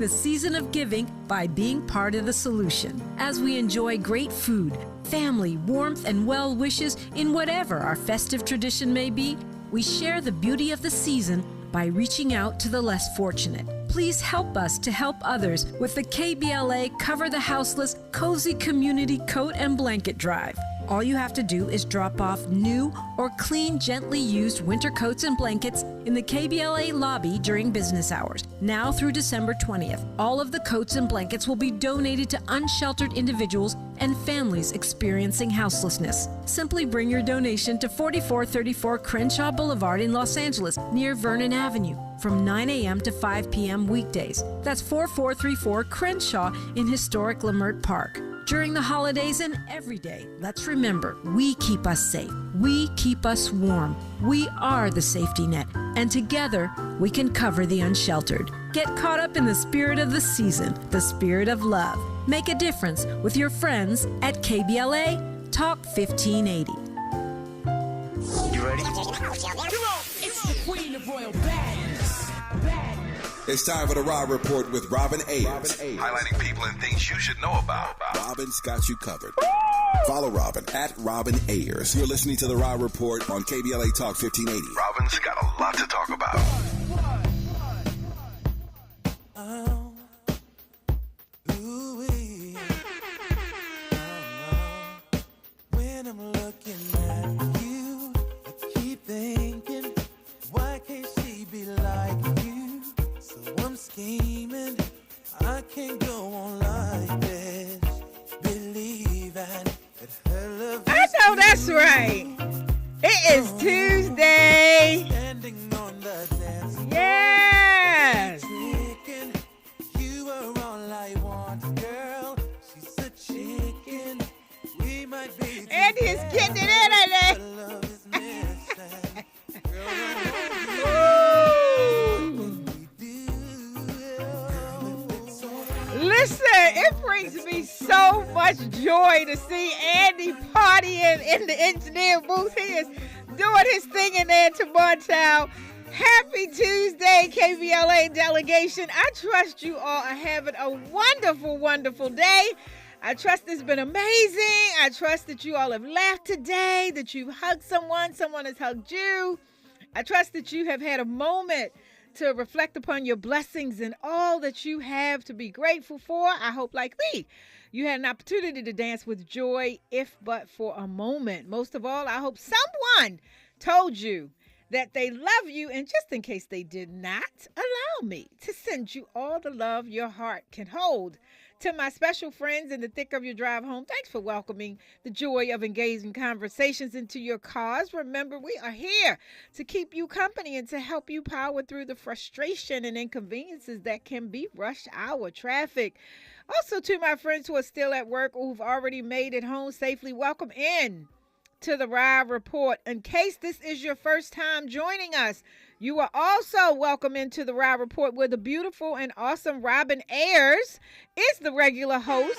the season of giving by being part of the solution. As we enjoy great food, family, warmth, and well wishes in whatever our festive tradition may be, we share the beauty of the season by reaching out to the less fortunate. Please help us to help others with the KBLA Cover the Houseless Cozy Community Coat and Blanket Drive. All you have to do is drop off new or clean, gently used winter coats and blankets in the KBLA lobby during business hours. Now through December 20th, all of the coats and blankets will be donated to unsheltered individuals and families experiencing houselessness. Simply bring your donation to 4434 Crenshaw Boulevard in Los Angeles, near Vernon Avenue, from 9 a.m. to 5 p.m. weekdays. That's 4434 Crenshaw in historic Leimert Park. During the holidays and every day, let's remember, we keep us safe. We keep us warm. We are the safety net. And together, we can cover the unsheltered. Get caught up in the spirit of the season, the spirit of love. Make a difference with your friends at KBLA Talk 1580. You ready? It's the queen of royal badness. It's time for the Raw Report with Robin Ayers. Highlighting people and things you should know about. Robin's got you covered. Follow Robin at Robin Ayers. You're listening to the Raw Report on KBLA Talk 1580. Robin's got a lot to talk about. When I'm looking at you, I keep thinking, why can't she be like you? So I'm scheming, I can't go on like this, believing that her love. I know that's right. It is Tuesday. Standing on the dance floor. Yes. Chicken, you are all I want, girl. She's a chicken. We might be. Andy is getting it in, ain't The love is missing. Girl, Listen, it brings me so much joy to see Andy partying in the engineer booth. He is doing his thing in there tomorrow, child. Happy Tuesday, KBLA delegation. I trust you all are having a wonderful, wonderful day. I trust it's been amazing. I trust that you all have laughed today, that you've hugged someone has hugged you. I trust that you have had a moment to reflect upon your blessings and all that you have to be grateful for. I hope, like me, you had an opportunity to dance with joy, if but for a moment. Most of all, I hope someone told you that they love you, and just in case they did not, allow me to send you all the love your heart can hold. To my special friends in the thick of your drive home, thanks for welcoming the joy of engaging conversations into your cars. Remember, we are here to keep you company and to help you power through the frustration and inconveniences that can be rush hour traffic. Also, to my friends who are still at work or who've already made it home safely, welcome in to the Ride Report. In case this is your first time joining us, you are also welcome into the Ride Report, where the beautiful and awesome Robin Ayers is the regular host.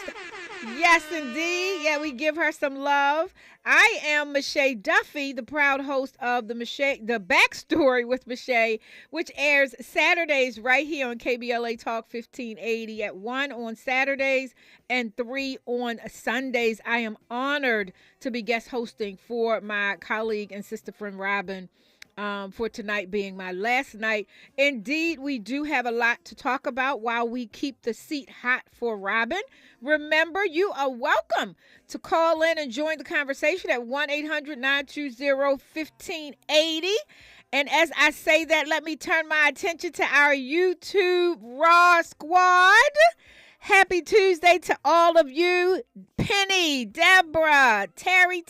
Yes, indeed. Yeah, we give her some love. I am Mischa Duffie, the proud host of the Backstory with Mischa, which airs Saturdays right here on KBLA Talk 1580 at 1 on Saturdays and 3 on Sundays. I am honored to be guest hosting for my colleague and sister friend Robin, for tonight being my last night. Indeed, we do have a lot to talk about while we keep the seat hot for Robin. Remember, you are welcome to call in and join the conversation at 1-800-920-1580. And as I say that, let me turn my attention to our YouTube Raw Squad. Happy Tuesday to all of you. Penny, Deborah, Terry,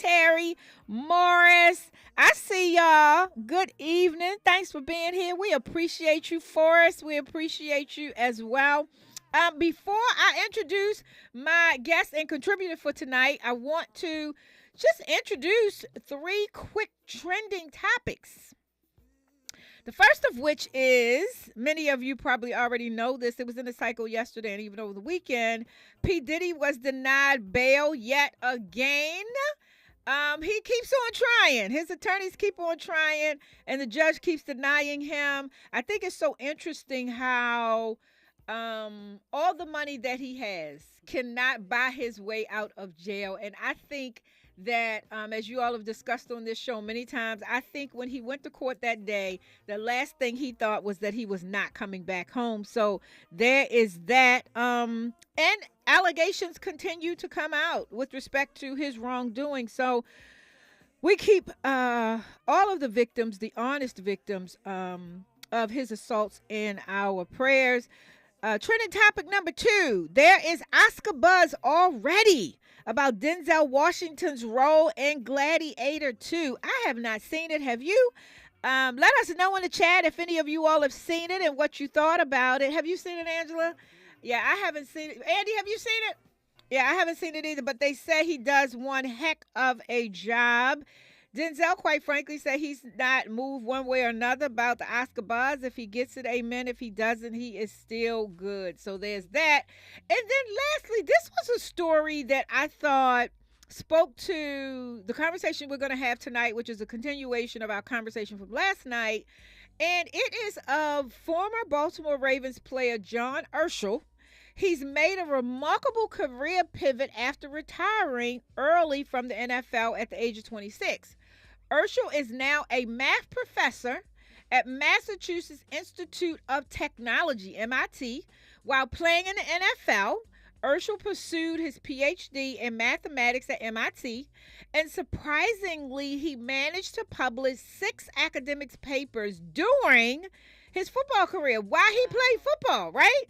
Morris. I see y'all. Good evening. Thanks for being here. We appreciate you, Forrest. We appreciate you as well. Before I introduce my guest and contributor for tonight, I want to just introduce 3 quick trending topics. The first of which is, many of you probably already know this, it was in the cycle yesterday and even over the weekend, P. Diddy was denied bail yet again. He keeps on trying. His attorneys keep on trying, and the judge keeps denying him. I think it's so interesting how all the money that he has cannot buy his way out of jail. And I think that, as you all have discussed on this show many times, I think when he went to court that day, the last thing he thought was that he was not coming back home. So there is that. And allegations continue to come out with respect to his wrongdoing. So we keep all of the victims, the honest victims of his assaults, in our prayers. Trending topic number 2. There is Oscar buzz already about Denzel Washington's role in Gladiator 2. I have not seen it. Have you? Let us know in the chat if any of you all have seen it and what you thought about it. Have you seen it, Angela? Yeah, I haven't seen it. Andy, have you seen it? Yeah, I haven't seen it either, but they say he does one heck of a job. Denzel, quite frankly, said he's not moved one way or another about the Oscar buzz. If he gets it, amen. If he doesn't, he is still good. So there's that. And then lastly, this was a story that I thought spoke to the conversation we're going to have tonight, which is a continuation of our conversation from last night. And it is of former Baltimore Ravens player John Urschel. He's made a remarkable career pivot after retiring early from the NFL at the age of 26. Urschel is now a math professor at Massachusetts Institute of Technology, MIT. While playing in the NFL, Urschel pursued his PhD in mathematics at MIT, and surprisingly, he managed to publish 6 academic papers during his football career while he played football, right?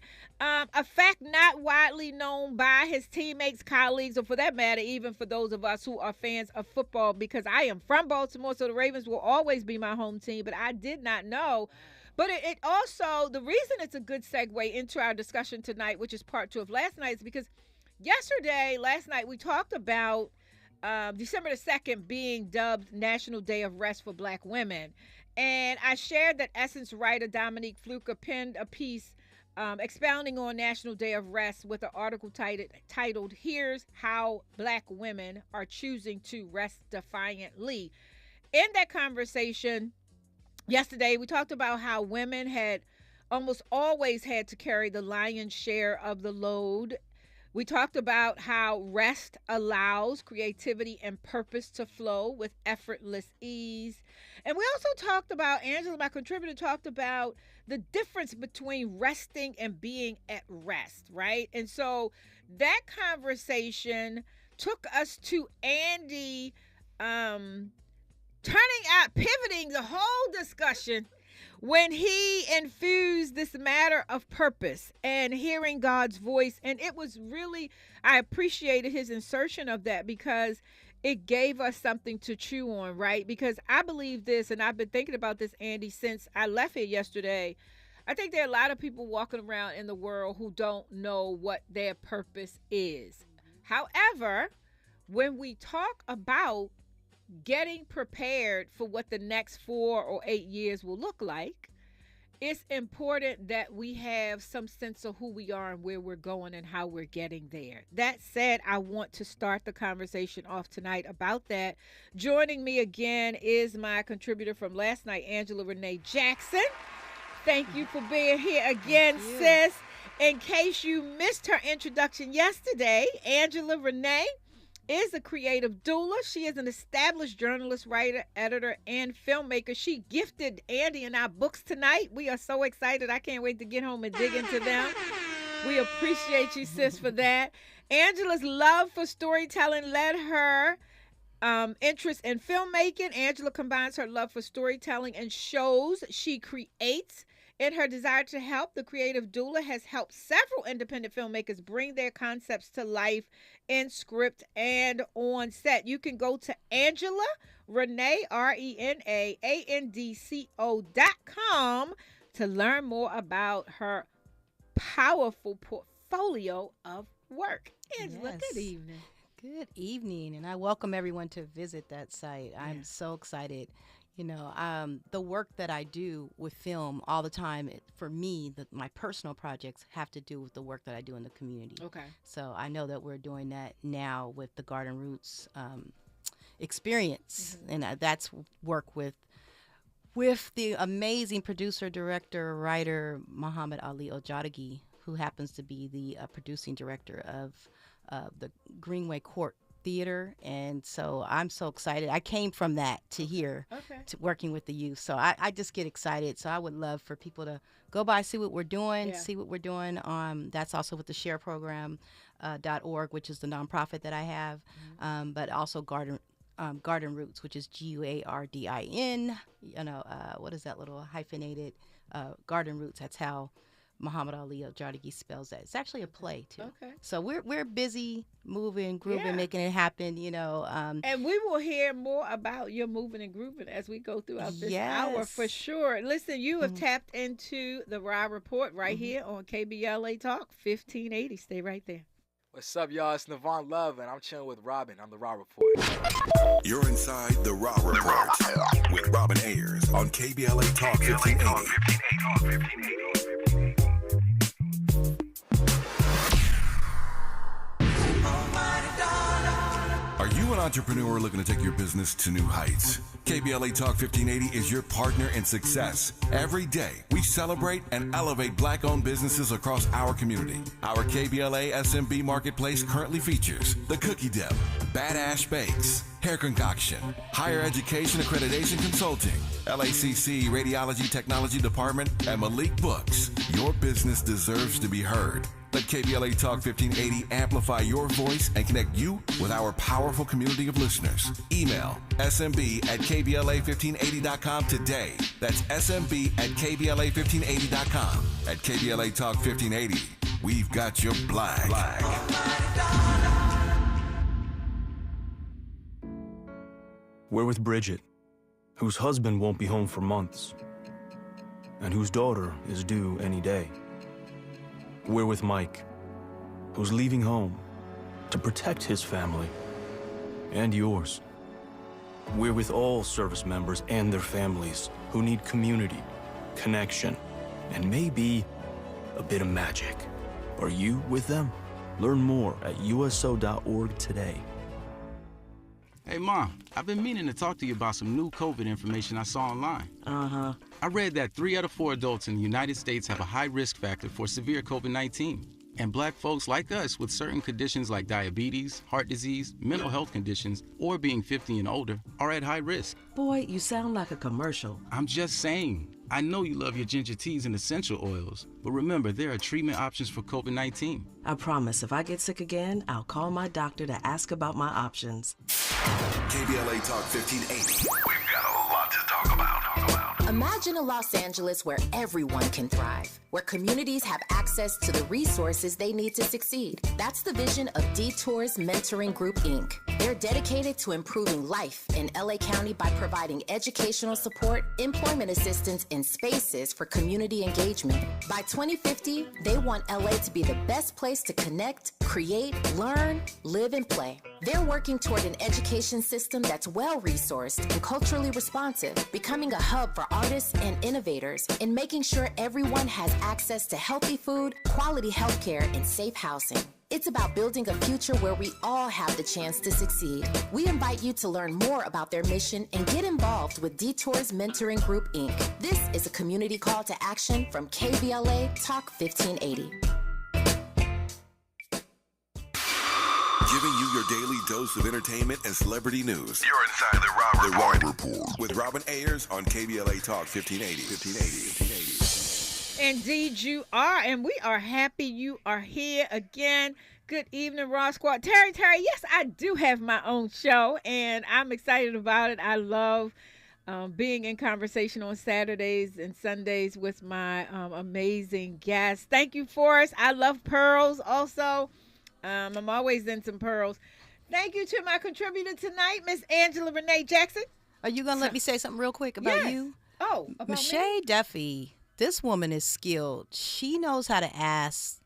A fact not widely known by his teammates, colleagues, or for that matter, even for those of us who are fans of football, because I am from Baltimore, so the Ravens will always be my home team, but I did not know. But it also, the reason it's a good segue into our discussion tonight, which is part 2 of last night, is because last night, we talked about December the 2nd being dubbed National Day of Rest for Black Women. And I shared that Essence writer Dominique Fluker penned a piece expounding on National Day of Rest with an article titled "Here's How Black Women Are Choosing to Rest Defiantly." In that conversation yesterday, we talked about how women had almost always had to carry the lion's share of the load. We talked about how rest allows creativity and purpose to flow with effortless ease. And we also talked about, Angela, my contributor, talked about the difference between resting and being at rest, right? And so that conversation took us to Andy pivoting the whole discussion when he infused this matter of purpose and hearing God's voice. And it was really, I appreciated his insertion of that because it gave us something to chew on, right? Because I believe this, and I've been thinking about this, Andy, since I left here yesterday. I think there are a lot of people walking around in the world who don't know what their purpose is. However, when we talk about getting prepared for what the next 4 or 8 years will look like, it's important that we have some sense of who we are and where we're going and how we're getting there. That said, I want to start the conversation off tonight about that. Joining me again is my contributor from last night, Angela Renee Jackson. Thank you for being here again, sis. In case you missed her introduction yesterday, Angela Renee is a creative doula. She is an established journalist, writer, editor, and filmmaker. She gifted Andy and I books tonight. We are so excited. I can't wait to get home and dig into them. We appreciate you, sis, for that. Angela's love for storytelling led her interest in filmmaking. Angela combines her love for storytelling and shows she creates. In her desire to help, the creative doula has helped several independent filmmakers bring their concepts to life in script and on set. You can go to Angela Renee, ReneAndco.com to learn more about her powerful portfolio of work. Angela, Yes. good evening. Good evening, and I welcome everyone to visit that site. I'm so excited. You know, the work that I do with film all the time, for me, my personal projects have to do with the work that I do in the community. Okay. So I know that we're doing that now with the Garden Roots experience, and that's work with the amazing producer, director, writer Muhammad Ali Ojadagi, who happens to be the producing director of the Greenway Court Theater, and so I'm so excited. I came from that to here, to working with the youth, so I just get excited. So I would love for people to go by, see what we're doing, That's also with the Share Program .org, which is the nonprofit that I have, but also Garden Roots, which is GUARDIN. What is that little hyphenated Garden Roots? That's how Muhammad Ali al-Jadigi spells that. It's actually a play too. Okay. So we're busy moving, grooving, making it happen. And we will hear more about your moving and grooving as we go throughout this hour for sure. Listen, you have tapped into the Raw Report right here on KBLA Talk 1580. Stay right there. What's up, y'all? It's Navon Love, and I'm chilling with Robin on the Raw Report. You're inside the Raw Report with Robin Ayers on KBLA Talk 1580. Are you an entrepreneur looking to take your business to new heights? KBLA Talk 1580 is your partner in success. Every day, we celebrate and elevate Black-owned businesses across our community. Our KBLA SMB Marketplace currently features The Cookie Dip, Badass Bakes, Hair Concoction, Higher Education Accreditation Consulting, LACC Radiology Technology Department, and Malik Books. Your business deserves to be heard. Let KBLA Talk 1580 amplify your voice and connect you with our powerful community of listeners. Email smb@kbla1580.com today. That's smb@kbla1580.com. At KBLA Talk 1580, we've got your black. We're with Bridget, whose husband won't be home for months, and whose daughter is due any day. We're with Mike, who's leaving home to protect his family and yours. We're with all service members and their families who need community, connection, and maybe a bit of magic. Are you with them? Learn more at uso.org today. Hey, Mom, I've been meaning to talk to you about some new COVID information I saw online. I read that 3 out of 4 adults in the United States have a high risk factor for severe COVID-19. And Black folks like us with certain conditions like diabetes, heart disease, mental health conditions, or being 50 and older are at high risk. Boy, you sound like a commercial. I'm just saying. I know you love your ginger teas and essential oils, but remember, there are treatment options for COVID-19. I promise if I get sick again, I'll call my doctor to ask about my options. KBLA Talk 1580. We've got a lot to talk about. Imagine a Los Angeles where everyone can thrive, where communities have access to the resources they need to succeed. That's the vision of Detours Mentoring Group, Inc. They're dedicated to improving life in LA County by providing educational support, employment assistance, and spaces for community engagement. By 2050, they want LA to be the best place to connect, create, learn, live, and play. They're working toward an education system that's well-resourced and culturally responsive, becoming a hub for artists and innovators, and making sure everyone has access to healthy food, quality healthcare, and safe housing. It's about building a future where we all have the chance to succeed. We invite you to learn more about their mission and get involved with Detours Mentoring Group, Inc. This is a community call to action from KBLA Talk 1580. Giving you your daily dose of entertainment and celebrity news. You're inside the Raw Report. With Robin Ayers on KBLA Talk 1580. Indeed you are, and we are happy you are here again. Good evening, Raw Squad. Terry, yes, I do have my own show, and I'm excited about it. I love being in conversation on Saturdays and Sundays with my amazing guests. Thank you, Forrest. I love pearls also. I'm always in some pearls. Thank you to my contributor tonight, Miss Angela Renee Jackson. Are you going to let me say something real quick about you? Oh, about Mischa Duffie. This woman is skilled. She knows how to ask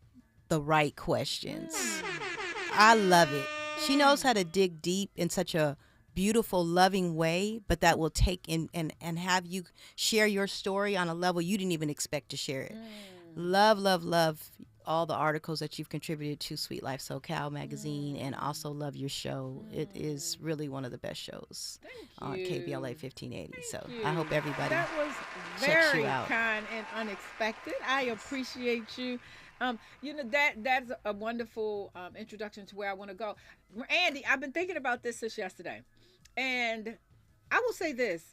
the right questions. I love it. She knows how to dig deep in such a beautiful, loving way, but that will take in and have you share your story on a level you didn't even expect to share it. Love all the articles that you've contributed to Sweet Life SoCal magazine, and also love your show. It is really one of the best shows on KBLA 1580. I hope everybody that was checks very you out. Kind and unexpected. I appreciate you. That's a wonderful introduction to where I want to go. Andy, I've been thinking about this since yesterday, and I will say this: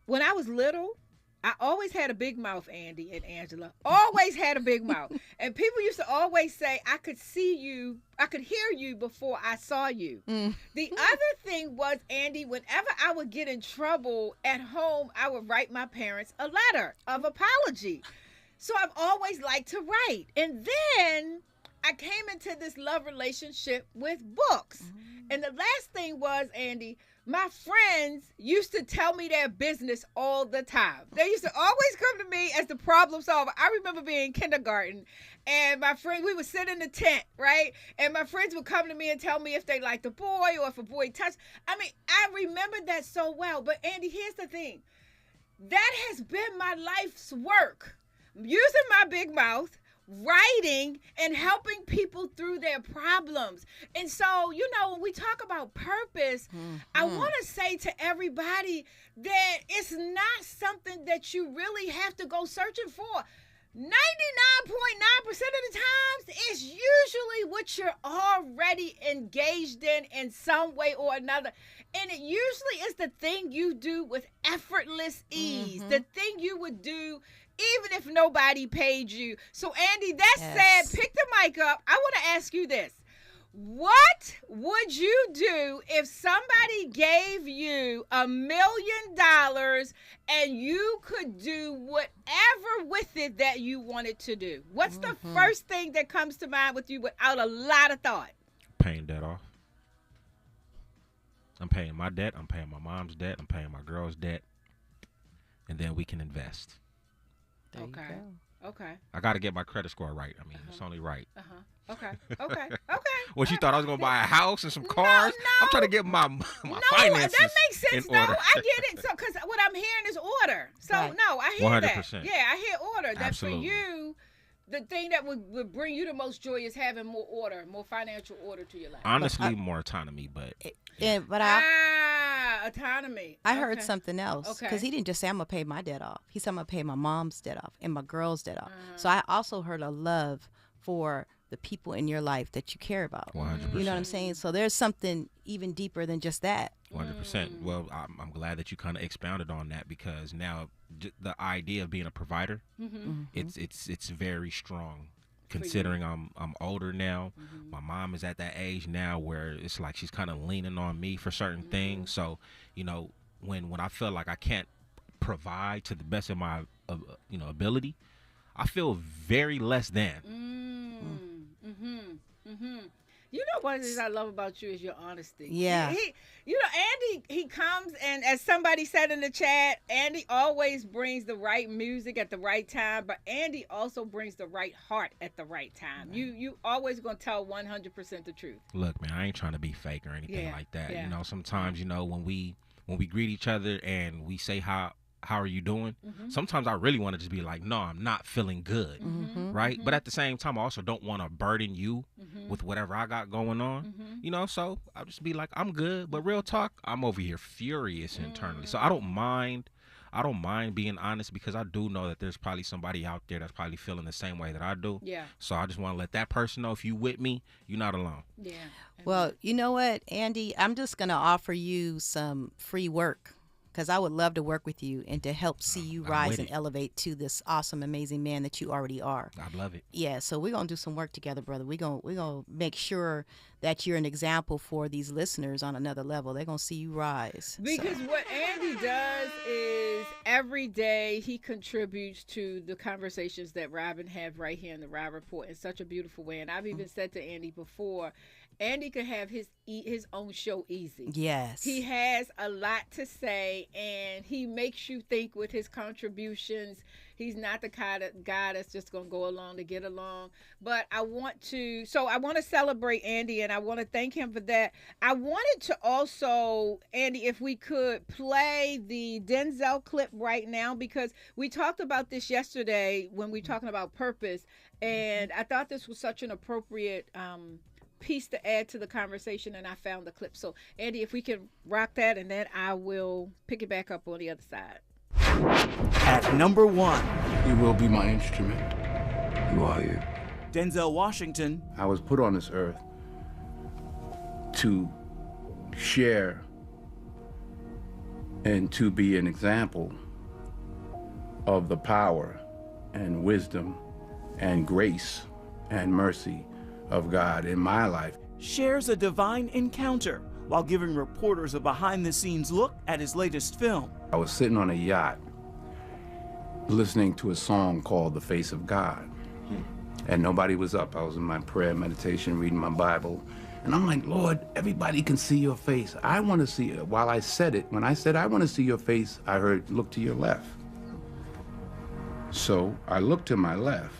when I was little, I always had a big mouth, Andy and Angela. Always had a big mouth. And people used to always say, I could see you, I could hear you before I saw you. The other thing was, Andy, whenever I would get in trouble at home, I would write my parents a letter of apology. So I've always liked to write. And then I came into this love relationship with books. And the last thing was, Andy, my friends used to tell me their business all the time. They used to always come to me as the problem solver. I remember being in kindergarten, and my friends, we would sit in the tent, right? And my friends would come to me and tell me if they liked a boy or if a boy touched. I mean, I remember that so well. But Andy, here's the thing. That has been my life's work. Using my big mouth, writing, and helping people through their problems. And so, when we talk about purpose, I want to say to everybody that it's not something that you really have to go searching for. 99.9% of the times, it's usually what you're already engaged in some way or another. And it usually is the thing you do with effortless ease, the thing you would do even if nobody paid you. So, Andy, that said, pick the mic up. I want to ask you this. What would you do if somebody gave you $1 million and you could do whatever with it that you wanted to do? What's the first thing that comes to mind with you without a lot of thought? Paying debt off. I'm paying my debt. I'm paying my mom's debt. I'm paying my girl's debt. And then we can invest. Okay. I got to get my credit score right. I mean, it's only right. Okay. What, you thought I was going to buy a house and some cars? No. I'm trying to get my finances that makes sense. in order. No, I get it. So, because what I'm hearing is order. So, no, I hear 100%. that. Yeah, I hear order. That Absolutely. for you, the thing that would bring you the most joy is having more order, more financial order to your life. Honestly, more autonomy, but... autonomy. I heard something else. Okay. Because he didn't just say, I'm going to pay my debt off. He said, I'm going to pay my mom's debt off and my girl's debt off. So I also heard a love for the people in your life that you care about. 100%. You know what I'm saying? So there's something even deeper than just that. 100%. Well, I'm glad that you kind of expounded on that, because now the idea of being a provider, it's very strong. Considering I'm older now, my mom is at that age now where it's like she's kind of leaning on me for certain things. So, when I feel like I can't provide to the best of my ability, I feel very less than. You know what it is I love about you is your honesty. Yeah. Andy, he comes, and as somebody said in the chat, Andy always brings the right music at the right time, but Andy also brings the right heart at the right time. You always going to tell 100% the truth. Look, man, I ain't trying to be fake or anything like that. Yeah. Sometimes, when we greet each other and we say how are you doing? Sometimes I really want to just be like, no, I'm not feeling good, right? But at the same time, I also don't want to burden you with whatever I got going on, so I'll just be like, I'm good. But real talk, I'm over here furious internally. So I don't mind being honest, because I do know that there's probably somebody out there that's probably feeling the same way that I do. Yeah. So I just want to let that person know, if you with me, you're not alone. Yeah. Well, you know what, Andy? I'm just going to offer you some free work, because I would love to work with you and to help see you rise and elevate to this awesome, amazing man that you already are. I love it. Yeah, so we're going to do some work together, brother. We're gonna make sure that you're an example for these listeners on another level. They're going to see you rise. Because what Andy does is every day he contributes to the conversations that Robin have right here in the Rob Report in such a beautiful way. And I've even said to Andy before, Andy could have his own show easy. Yes. He has a lot to say, and he makes you think with his contributions. He's not the kind of guy that's just going to go along to get along. But I want to celebrate Andy, and I want to thank him for that. I wanted to also, Andy, if we could play the Denzel clip right now, because we talked about this yesterday when we were talking about purpose, and I thought this was such an appropriate piece to add to the conversation, and I found the clip. So, Andy, if we can rock that, and then I will pick it back up on the other side. At number 1. You will be my instrument. Who are you? Denzel Washington. I was put on this earth to share and to be an example of the power and wisdom and grace and mercy of God in my life. Shares a divine encounter while giving reporters a behind-the-scenes look at his latest film. I was sitting on a yacht listening to a song called The Face of God. And nobody was up. I was in my prayer, meditation, reading my Bible. And I'm like, Lord, everybody can see your face. I want to see it. While I said it, when I said, I want to see your face, I heard, look to your left. So I looked to my left,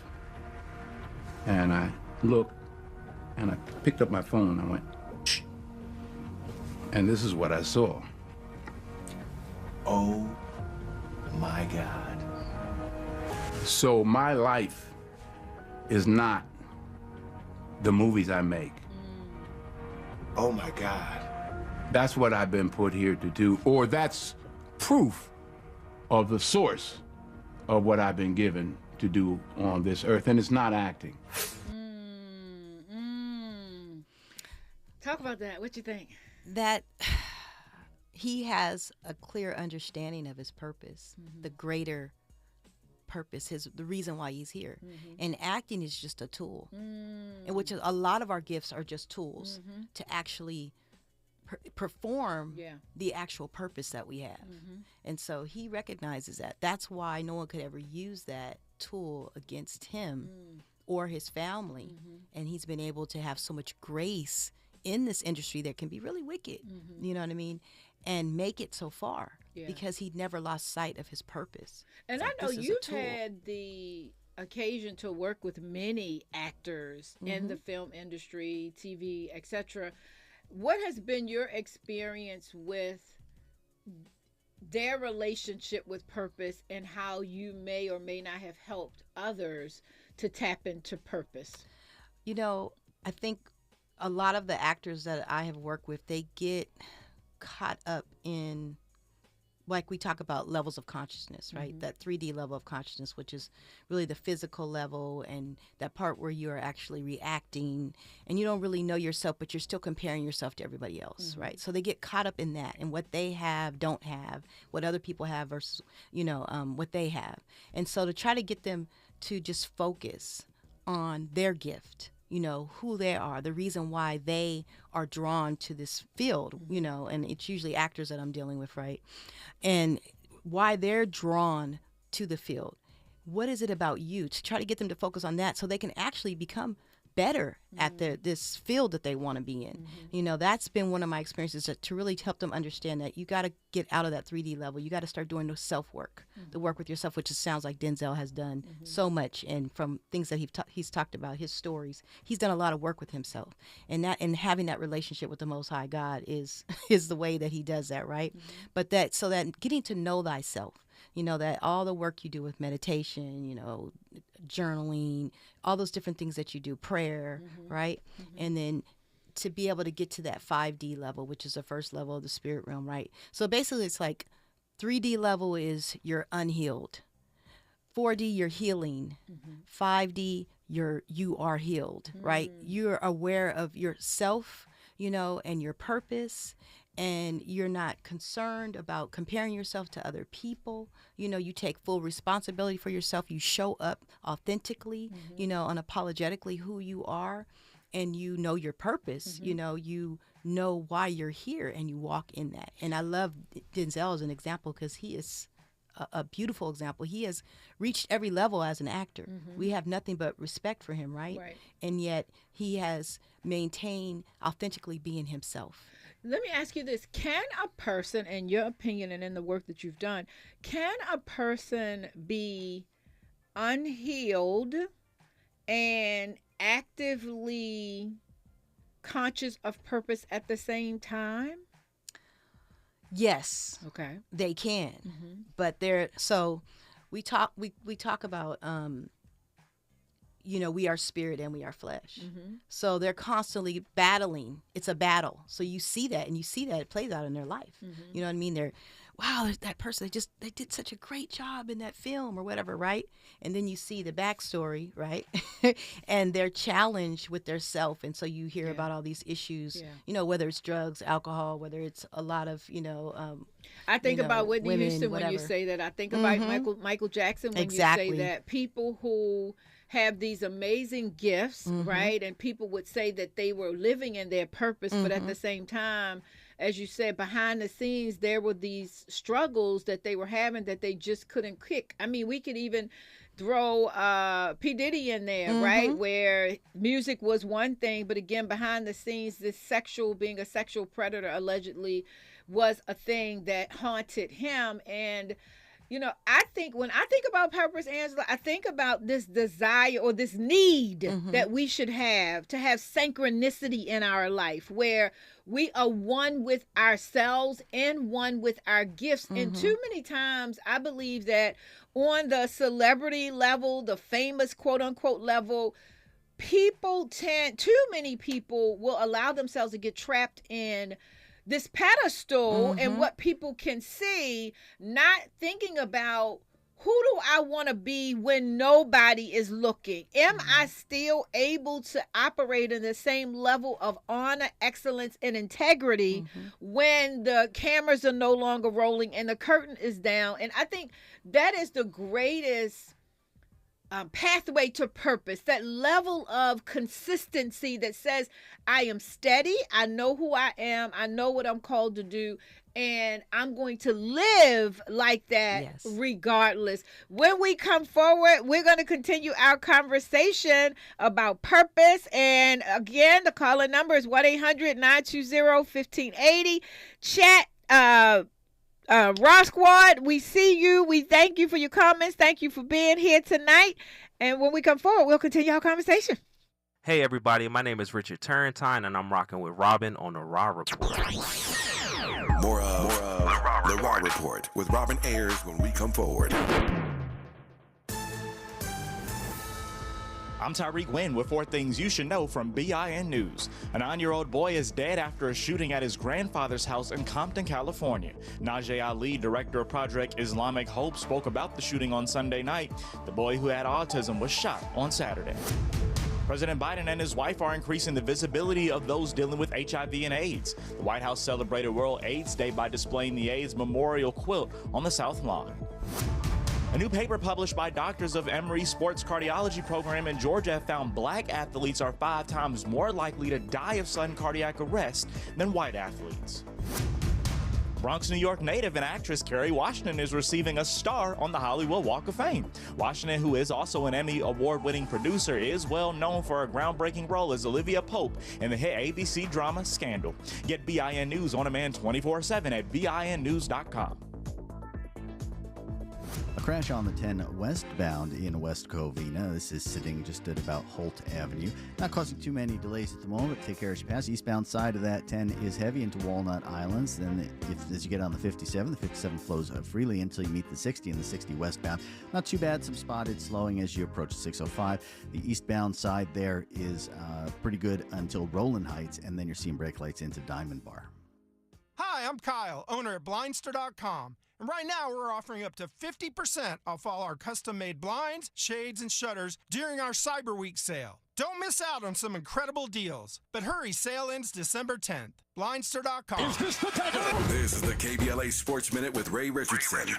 and I looked, and I picked up my phone, and I went, shh. And this is what I saw. Oh my God. So my life is not the movies I make. Oh my God. That's what I've been put here to do, or that's proof of the source of what I've been given to do on this earth, and it's not acting. Talk about that. What you think? That he has a clear understanding of his purpose, the greater purpose, the reason why he's here. And acting is just a tool, in which a lot of our gifts are just tools to actually perform the actual purpose that we have. And so he recognizes that. That's why no one could ever use that tool against him or his family. And he's been able to have so much grace in this industry that can be really wicked, you know what I mean, and make it so far because he never lost sight of his purpose. And so I know you've had the occasion to work with many actors in the film industry, TV, etc. What has been your experience with their relationship with purpose and how you may or may not have helped others to tap into purpose? You know, I think a lot of the actors that I have worked with, they get caught up in, like we talk about levels of consciousness, right? That 3D level of consciousness, which is really the physical level, and that part where you are actually reacting and you don't really know yourself, but you're still comparing yourself to everybody else, right? So they get caught up in that and what they have, don't have, what other people have versus, you know, what they have. And so to try to get them to just focus on their gift, you know, who they are, the reason why they are drawn to this field, you know, and it's usually actors that I'm dealing with, right? And why they're drawn to the field. What is it about you? To try to get them to focus on that so they can actually become better at this field that they want to be in. You know, that's been one of my experiences, to really help them understand that you got to get out of that 3D level. You got to start doing the self-work, the work with yourself, which it sounds like Denzel has done so much. And from things that he's talked about, his stories, he's done a lot of work with himself. And having that relationship with the Most High God is the way that he does that, right? But so that getting to know thyself, you know, that all the work you do with meditation, you know, journaling, all those different things that you do, prayer, right? And then to be able to get to that 5D level, which is the first level of the spirit realm, right? So basically it's like 3D level is you're unhealed. 4D, you're healing. 5D, you are healed, right? You're aware of yourself, you know, and your purpose. And you're not concerned about comparing yourself to other people. You know, you take full responsibility for yourself. You show up authentically, you know, unapologetically who you are, and you know your purpose. You know why you're here, and you walk in that. And I love Denzel as an example because he is a beautiful example. He has reached every level as an actor. We have nothing but respect for him, right? And yet he has maintained authentically being himself. Let me ask you this. Can a person, in your opinion and in the work that you've done, can a person be unhealed and actively conscious of purpose at the same time? Yes. Okay. They can. But we talk about you know, we are spirit and we are flesh. So they're constantly battling. It's a battle. So you see that, and you see that it plays out in their life. You know what I mean? wow, that person, they did such a great job in that film or whatever, right? And then you see the backstory, right? And they're challenged with their self. And so you hear about all these issues, whether it's drugs, alcohol, whether it's a lot of, I think about Whitney women, Houston when you whatever. say that. I think about Michael Jackson when you say that. People who have these amazing gifts, right? And people would say that they were living in their purpose, but at the same time, as you said, behind the scenes, there were these struggles that they were having that they just couldn't kick. I mean, we could even throw P. Diddy in there, right? Where music was one thing, but again, behind the scenes, this being a sexual predator allegedly was a thing that haunted him. And I think when I think about purpose, Angela, I think about this desire or this need that we should have to have synchronicity in our life where we are one with ourselves and one with our gifts. And too many times I believe that on the celebrity level, the famous quote unquote level, too many people will allow themselves to get trapped in this pedestal and what people can see, not thinking about who do I want to be when nobody is looking? Am I still able to operate in the same level of honor, excellence, and integrity when the cameras are no longer rolling and the curtain is down? And I think that is the greatest pathway to purpose, that level of consistency that says, I am steady, I know who I am, I know what I'm called to do, and I'm going to live like that regardless. When we come forward, we're going to continue our conversation about purpose. And again, the caller number is 1-800-920-1580. Chat, Raw Squad, we see you. We thank you for your comments. Thank you for being here tonight. And when we come forward, we'll continue our conversation. Hey, everybody. My name is Richard Turrentine, and I'm rocking with Robin on the Raw Report. More of the Raw Report with Robin Ayers when we come forward. I'm Tyreek Wynn with 4 things you should know from BIN News. A 9-year-old boy is dead after a shooting at his grandfather's house in Compton, California. Najee Ali, director of Project Islamic Hope, spoke about the shooting on Sunday night. The boy who had autism was shot on Saturday. President Biden and his wife are increasing the visibility of those dealing with HIV and AIDS. The White House celebrated World AIDS Day by displaying the AIDS Memorial quilt on the South Lawn. A new paper published by doctors of Emory Sports Cardiology Program in Georgia found black athletes are 5 times more likely to die of sudden cardiac arrest than white athletes. Bronx, New York native and actress Kerry Washington is receiving a star on the Hollywood Walk of Fame. Washington, who is also an Emmy award-winning producer, is well known for a groundbreaking role as Olivia Pope in the hit ABC drama Scandal. Get BIN News on demand 24/7 at BINnews.com. A crash on the 10 westbound in West Covina. This is sitting just at about Holt Avenue. Not causing too many delays at the moment. Take care as you pass. Eastbound side of that 10 is heavy into Walnut Islands. Then as you get on the 57 flows freely until you meet the 60 and the 60 westbound. Not too bad. Some spotted slowing as you approach 605. The eastbound side there is pretty good until Roland Heights, and then you're seeing brake lights into Diamond Bar. Hi, I'm Kyle, owner at Blindster.com. And right now, we're offering up to 50% off all our custom-made blinds, shades, and shutters during our Cyber Week sale. Don't miss out on some incredible deals. But hurry, sale ends December 10th. Blindster.com. This is the KBLA Sports Minute with Ray Richardson.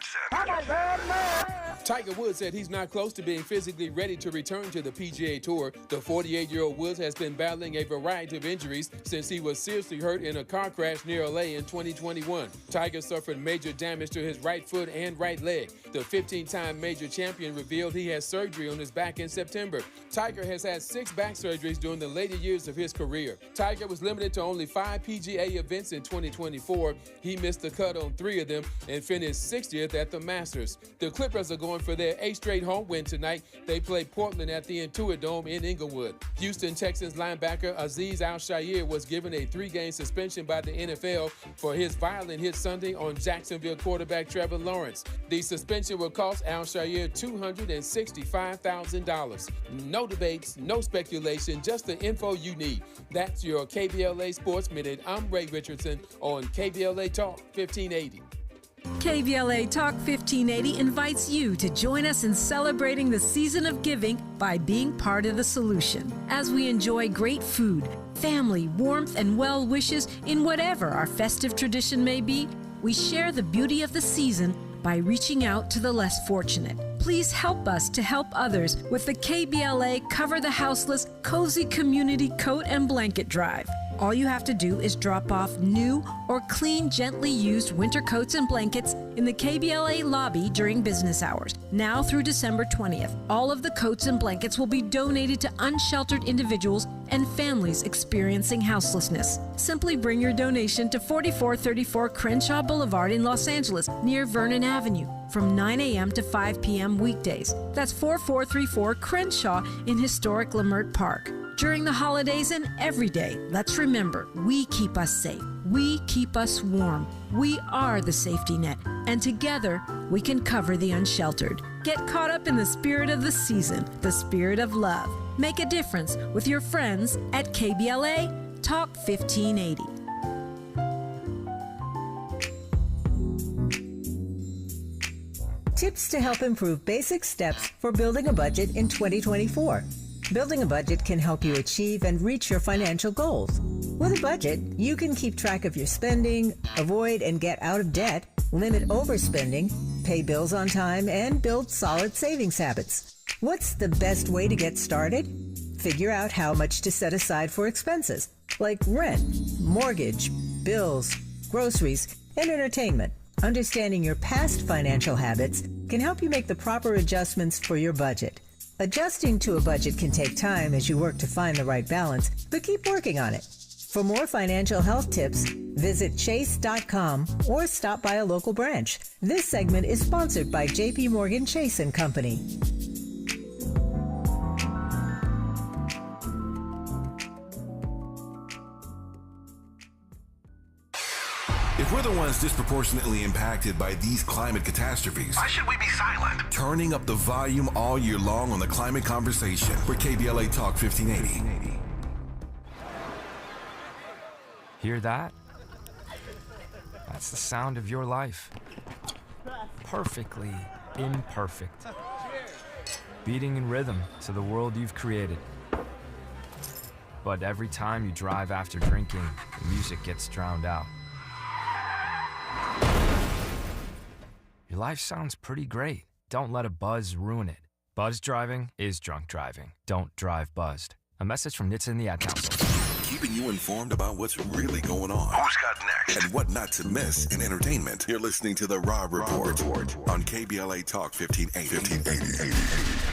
Tiger Woods said he's not close to being physically ready to return to the PGA Tour. The 48-year-old Woods has been battling a variety of injuries since he was seriously hurt in a car crash near LA in 2021. Tiger suffered major damage to his right foot and right leg. The 15-time major champion revealed he had surgery on his back in September. Tiger has had 6 back surgeries during the later years of his career. Tiger was limited to only 5 PGA events in 2024. He missed the cut on 3 of them and finished 60th at the Masters. The Clippers are going for their 8th straight home win tonight. They play Portland at the Intuit Dome in Inglewood. Houston Texans linebacker Azeez Al-Shaair was given a 3-game suspension by the NFL for his violent hit Sunday on Jacksonville quarterback Trevor Lawrence. The suspension will cost Al-Shaair $265,000. No debates, no speculation, just the info you need. That's your KBLA Sports Minute. I'm Ray Richardson on KBLA Talk 1580. KBLA Talk 1580 invites you to join us in celebrating the season of giving by being part of the solution as we enjoy great food, family, warmth, and well wishes in whatever our festive tradition may be. We share the beauty of the season by reaching out to the less fortunate. Please help us to help others with the KBLA Cover the Houseless Cozy Community Coat and Blanket Drive. All you have to do is drop off new or clean, gently used winter coats and blankets in the KBLA lobby during business hours, now through December 20th. All of the coats and blankets will be donated to unsheltered individuals and families experiencing houselessness. Simply bring your donation to 4434 Crenshaw Boulevard in Los Angeles, near Vernon Avenue, from 9 a.m. to 5 p.m. weekdays. That's 4434 Crenshaw in historic Leimert Park. During the holidays and every day, let's remember, we keep us safe. We keep us warm. We are the safety net, and together we can cover the unsheltered. Get caught up in the spirit of the season, the spirit of love. Make a difference with your friends at KBLA Talk 1580. Tips to help improve basic steps for building a budget in 2024. Building a budget can help you achieve and reach your financial goals. With a budget, you can keep track of your spending, avoid and get out of debt, limit overspending, pay bills on time, and build solid savings habits. What's the best way to get started? Figure out how much to set aside for expenses, like rent, mortgage, bills, groceries, and entertainment. Understanding your past financial habits can help you make the proper adjustments for your budget. Adjusting to a budget can take time as you work to find the right balance, but keep working on it. For more financial health tips, visit chase.com or stop by a local branch. This segment is sponsored by J.P. Morgan Chase & Company. If we're the ones disproportionately impacted by these climate catastrophes, Why should we be silent? turning up the volume all year long on the climate conversation for KBLA Talk 1580. Hear that? That's the sound of your life. Perfectly imperfect. Beating in rhythm to the world you've created. But every time you drive after drinking, the music gets drowned out. Your life sounds pretty great. Don't let a buzz ruin it. Buzz driving is drunk driving. Don't drive buzzed. A message from Nitsa and the Ad Council. Keeping you informed about what's really going on. Who's got next? And what not to miss in entertainment. You're listening to The Rob Report on KBLA Talk 1580.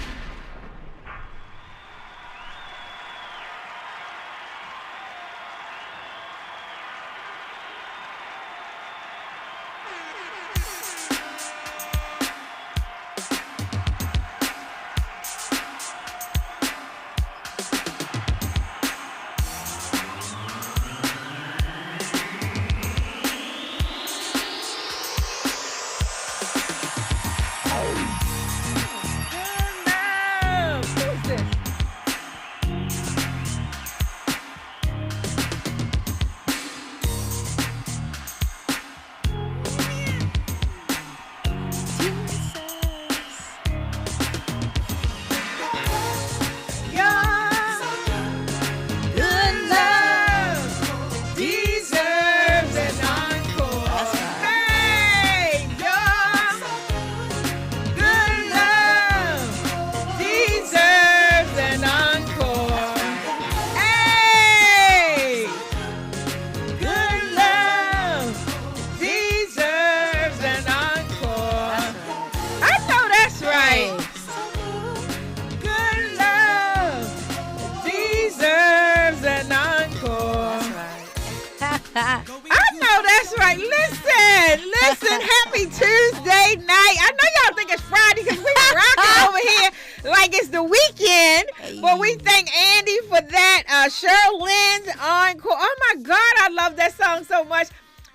Listen, happy Tuesday night. I know y'all think it's Friday because we rocking over here like it's the weekend. But we thank Andy for that. Cheryl Lynn's encore. Oh my God, I love that song so much.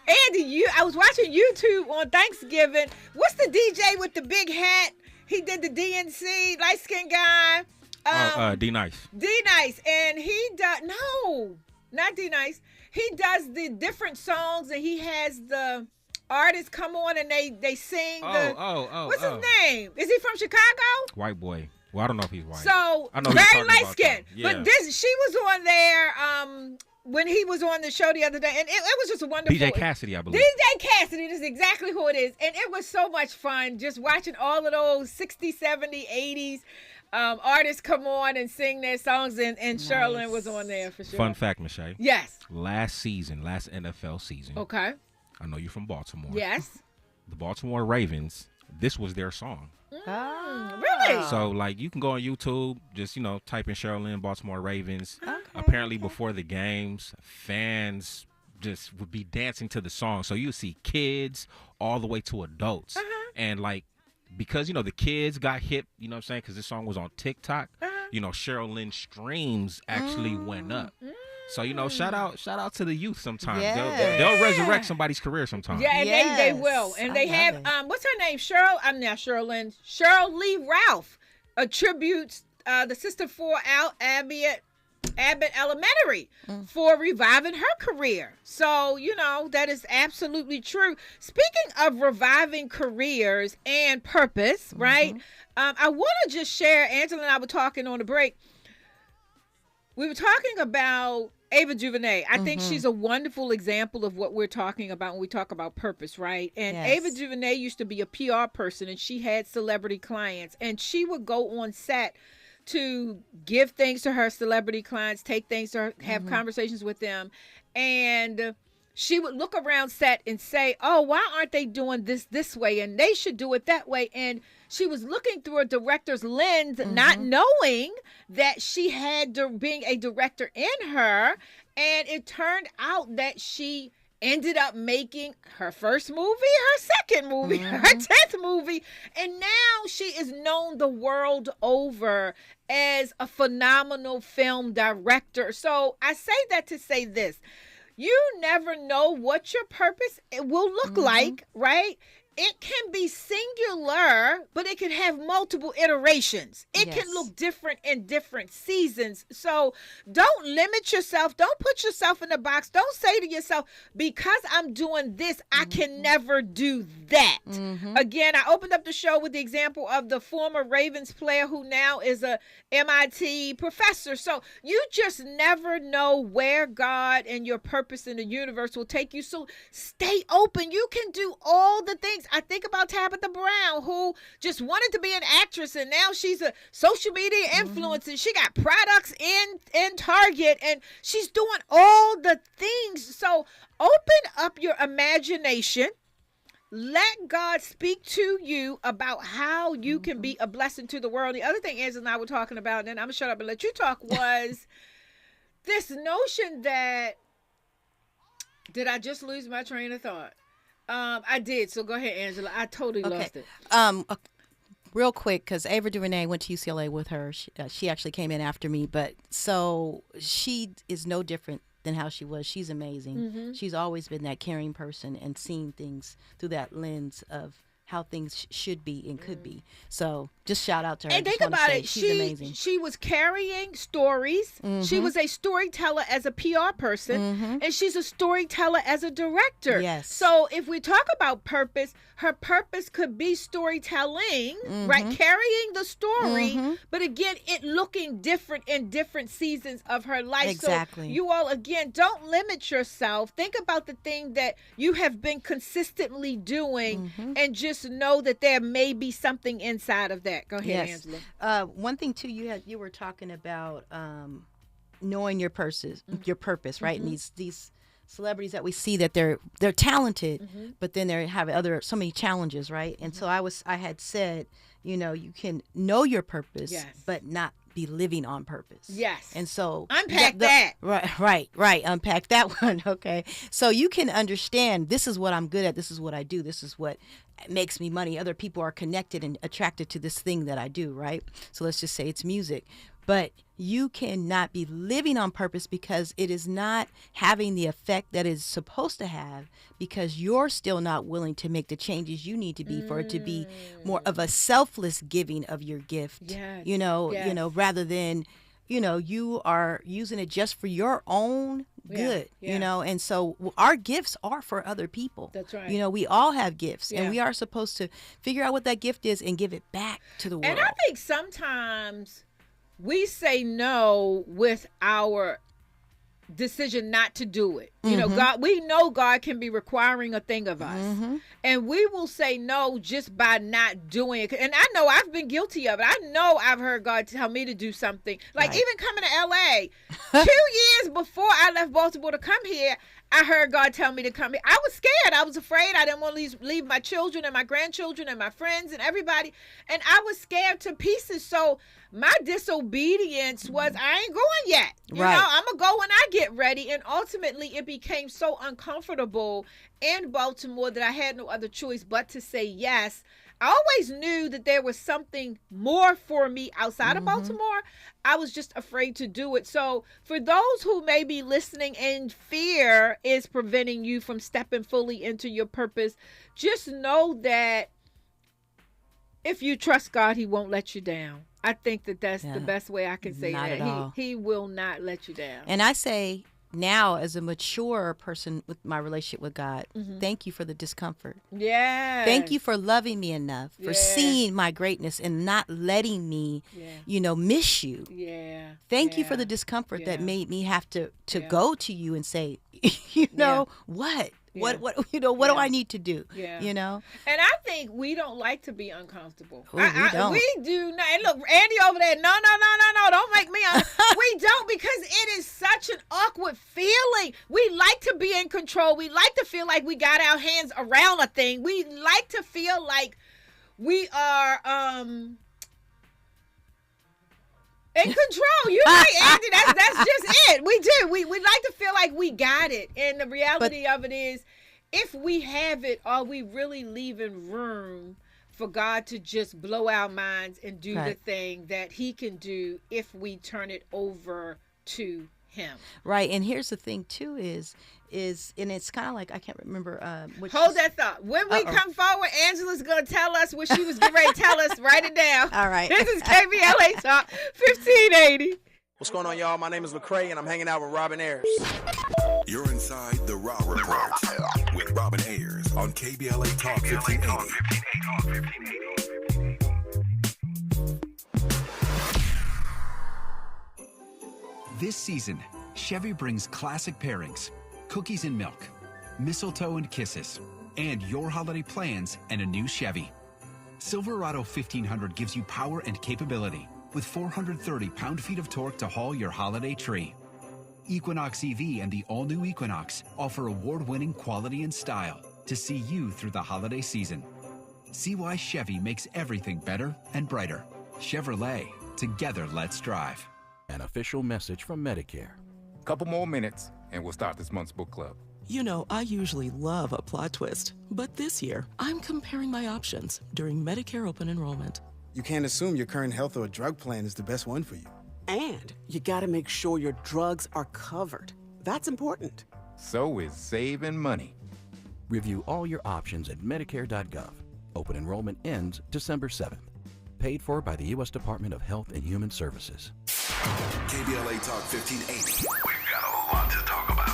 Andy, I was watching YouTube on Thanksgiving. What's the DJ with the big hat? He did the DNC, light-skinned guy. D-Nice. D-Nice. And he does, no, not D-Nice. He does the different songs and he has the artists come on and they sing what's his name? Is he from Chicago? White boy. Well, I don't know if he's white. So I know very light skinned. Yeah. But she was on there when he was on the show the other day, and it was just a wonderful. DJ Cassidy, I believe. DJ Cassidy, this is exactly who it is. And it was so much fun just watching all of those 60s, 70s, 80s artists come on and sing their songs, and Sherilyn was on there for sure. Fun fact, Mischa. Yes. Last NFL season. Okay. I know you're from Baltimore. Yes. The Baltimore Ravens, this was their song. Really? So, like, you can go on YouTube, just, type in Sherilyn, Baltimore Ravens. Okay, apparently, before the games, fans just would be dancing to the song. So, you see kids all the way to adults. And, like, because, the kids got hip, you know what I'm saying, because this song was on TikTok, Sherilyn's streams actually went up. So, shout out to the youth sometimes. Yes. They'll resurrect somebody's career sometimes. Yeah, and they will. And they have, what's her name? Sheryl Lee Ralph attributes the Sister 4 Abbott Elementary for reviving her career. So, that is absolutely true. Speaking of reviving careers and purpose, right? I want to just share, Angela and I were talking on the break. We were talking about Ava DuVernay. I think she's a wonderful example of what we're talking about when we talk about purpose, right? And Ava DuVernay used to be a PR person, and she had celebrity clients, and she would go on set to give things to her celebrity clients, take things to her, have conversations with them, and she would look around set and say, oh, why aren't they doing this way? And they should do it that way. And she was looking through a director's lens, not knowing that she had being a director in her. And it turned out that she ended up making her first movie, her second movie, her 10th movie. And now she is known the world over as a phenomenal film director. So I say that to say this. You never know what your purpose will look like, right? It can be singular, but it can have multiple iterations. It can look different in different seasons. So don't limit yourself. Don't put yourself in a box. Don't say to yourself, because I'm doing this, I can never do that. Again, I opened up the show with the example of the former Ravens player who now is a MIT professor. So you just never know where God and your purpose in the universe will take you. So stay open. You can do all the things. I think about Tabitha Brown, who just wanted to be an actress, and now she's a social media influencer. She got products in Target, and she's doing all the things. So open up your imagination. Let God speak to you about how you can be a blessing to the world. The other thing Angela and I were talking about, and then I'm going to shut up and let you talk, was this notion that, did I just lose my train of thought? I did. So go ahead, Angela. I totally lost it. Real quick, because Ava DuVernay went to UCLA with her. She actually came in after me, but so she is no different than how she was. She's amazing. She's always been that caring person and seeing things through that lens of how things should be and could be. So just shout out to her. And think about it. She's amazing. She was carrying stories. She was a storyteller as a PR person, and she's a storyteller as a director. Yes. So if we talk about purpose, her purpose could be storytelling, right? Carrying the story, but again, it looking different in different seasons of her life. Exactly. So you all, again, don't limit yourself. Think about the thing that you have been consistently doing, and just know that there may be something inside of that. Go ahead, Angela. One thing too, you were talking about knowing your purpose, right? And these celebrities that we see that they're talented, but then they have so many challenges, right? And so I had said, you can know your purpose, but not be living on purpose. Yes. And so unpack that. Right. Unpack that one. Okay. So you can understand, this is what I'm good at. This is what I do. This is what makes me money. Other people are connected and attracted to this thing that I do. Right. So let's just say it's music, but you cannot be living on purpose because it is not having the effect that it's supposed to have, because you're still not willing to make the changes you need to be for it to be more of a selfless giving of your gift. Yes. Rather than, you are using it just for your own good, Yeah. you know, and so our gifts are for other people. That's right. You know, we all have gifts, Yeah. and we are supposed to figure out what that gift is and give it back to the world. And I think sometimes we say no with our decision not to do it. You know, God, we know God can be requiring a thing of us, and we will say no just by not doing it. And I know I've been guilty of it. I know I've heard God tell me to do something, like even coming to LA 2 years before I left Baltimore to come here. I heard God tell me to come here. I was scared. I was afraid. I didn't want to leave my children and my grandchildren and my friends and everybody. And I was scared to pieces. So my disobedience was, I ain't going yet. You know, I'm going to go when I get ready. And ultimately, it became so uncomfortable in Baltimore that I had no other choice but to say yes. I always knew that there was something more for me outside of Baltimore. I was just afraid to do it. So for those who may be listening and fear is preventing you from stepping fully into your purpose, just know that if you trust God, he won't let you down. I think that that's the best way I can say Not that. at all. He will not let you down. And I say now, as a mature person with my relationship with God, thank you for the discomfort. Yeah. Thank you for loving me enough, for seeing my greatness and not letting me, you know, miss you. Yeah. Thank you for the discomfort that made me have to go to you and say, you know, what? What you know, what do I need to do? Yeah. You know? And I think we don't like to be uncomfortable. Ooh, we don't. We do not. And look, Andy over there, no, don't make me we don't, because it is such an awkward feeling. We like to be in control. We like to feel like we got our hands around a thing. We like to feel like we are in control. You're right, Andy. That's just it. We do. We like to feel like we got it. And the reality of it is, if we have it, are we really leaving room for God to just blow our minds and do the thing that he can do if we turn it over to him? Right. And here's the thing too is and it's kind of like, I can't remember hold that thought. When we come forward, Angela's gonna tell us what she was getting ready to tell us. Write it down. All right. This is KBLA Talk 1580. What's going on, y'all? My name is Lecrae, and I'm hanging out with Robin Ayers. You're inside the Raw Report with Robin Ayers on KBLA Talk 1580. This season, Chevy brings classic pairings, cookies and milk, mistletoe and kisses, and your holiday plans and a new Chevy. Silverado 1500 gives you power and capability with 430 pound-feet of torque to haul your holiday tree. Equinox EV and the all-new Equinox offer award-winning quality and style to see you through the holiday season. See why Chevy makes everything better and brighter. Chevrolet, together let's drive. An official message from Medicare. Couple more minutes and we'll start this month's book club. You know, I usually love a plot twist, but this year I'm comparing my options during Medicare open enrollment. You can't assume your current health or drug plan is the best one for you. And you gotta make sure your drugs are covered. That's important. So is saving money. Review all your options at Medicare.gov. Open enrollment ends December 7th. Paid for by the U.S. Department of Health and Human Services. KBLA Talk 1580. We've got a lot to talk about.